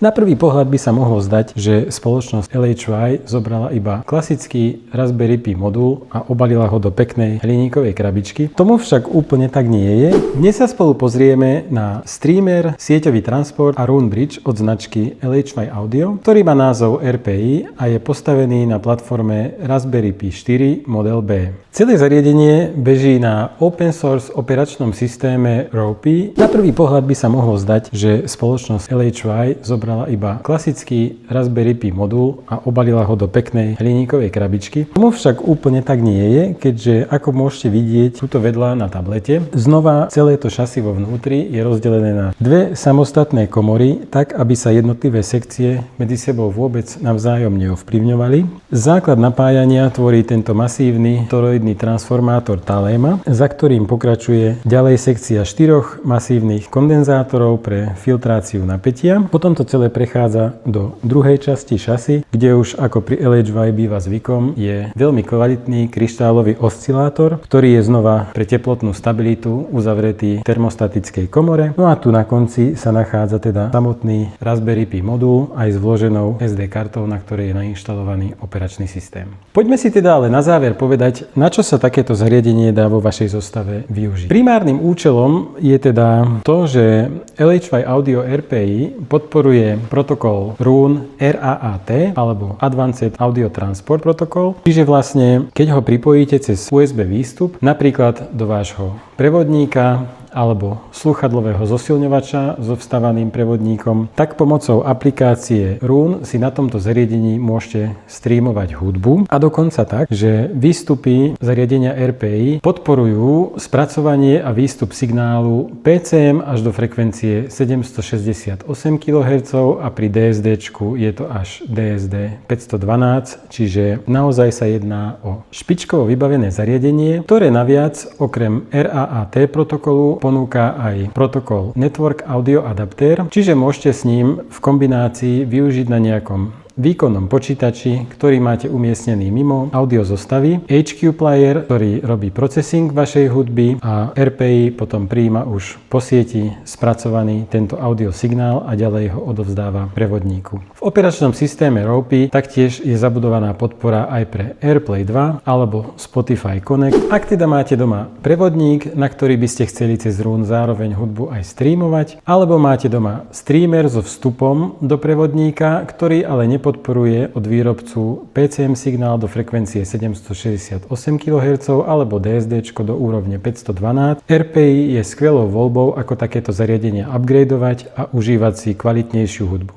Na prvý pohľad by sa mohlo zdať, že spoločnosť LHY zobrala iba klasický Raspberry Pi modul a obalila ho do peknej hliníkovej krabičky. Tomu však úplne tak nie je. Dnes sa spolu pozrieme na streamer, sieťový transport a Roon Bridge od značky LHY Audio, ktorý má názov RPI a je postavený na platforme Raspberry Pi 4 model B. Celé zariadenie beží na open source operačnom systéme Ropey. Na prvý pohľad by sa mohlo zdať, že spoločnosť LHY zobrala iba klasický Raspberry Pi modul a obalila ho do peknej hliníkovej krabičky. Tomu však úplne tak nie je, keďže ako môžete vidieť tuto vedľa na tablete, znova celé to šasy vo vnútri je rozdelené na dve samostatné komory, tak aby sa jednotlivé sekcie medzi sebou vôbec navzájom neovplyvňovali. Základ napájania tvorí tento masívny toroidný transformátor Thalema, za ktorým pokračuje ďalej sekcia 4 masívnych kondenzátorov pre filtráciu napätia. Potom to celé prechádza do druhej časti šasy, kde už ako pri LHY býva zvykom, je veľmi kvalitný kryštálový oscilátor, ktorý je znova pre teplotnú stabilitu uzavretý v termostatickej komore. No a tu na konci sa nachádza teda samotný Raspberry Pi modul aj s vloženou SD kartou, na ktorej je nainštalovaný operačný systém. Poďme si teda ale na záver povedať, na čo sa takéto zariadenie dá vo vašej zostave využiť. Primárnym účelom je teda to, že LHY Audio RPI podporuje protokol Roon RAAT alebo Advanced Audio Transport Protocol, čiže vlastne keď ho pripojíte cez USB výstup, napríklad do vášho prevodníka alebo slúchadlového zosilňovača so vstavaným prevodníkom, tak pomocou aplikácie Roon si na tomto zariadení môžete streamovať hudbu a dokonca tak, že výstupy zariadenia RPI podporujú spracovanie a výstup signálu PCM až do frekvencie 768 kHz a pri DSDčku je to až DSD 512, čiže naozaj sa jedná o špičkovo vybavené zariadenie, ktoré naviac okrem RAAT protokolu ponúka aj protokol Network Audio Adapter, čiže môžete s ním v kombinácii využiť na nejakom výkonnom počítači, ktorý máte umiestnený mimo audio zostavy, HQ player, ktorý robí processing vašej hudby a RPI potom prijíma už po sieti spracovaný tento audio signál a ďalej ho odovzdáva prevodníku. V operačnom systéme Ropey taktiež je zabudovaná podpora aj pre AirPlay 2 alebo Spotify Connect. Ak teda máte doma prevodník, na ktorý by ste chceli cez Roon zároveň hudbu aj streamovať, alebo máte doma streamer so vstupom do prevodníka, ktorý ale podporuje od výrobcu PCM signál do frekvencie 768 kHz alebo DSD do úrovne 512. RPI je skvelou voľbou, ako takéto zariadenia upgradovať a užívať si kvalitnejšiu hudbu.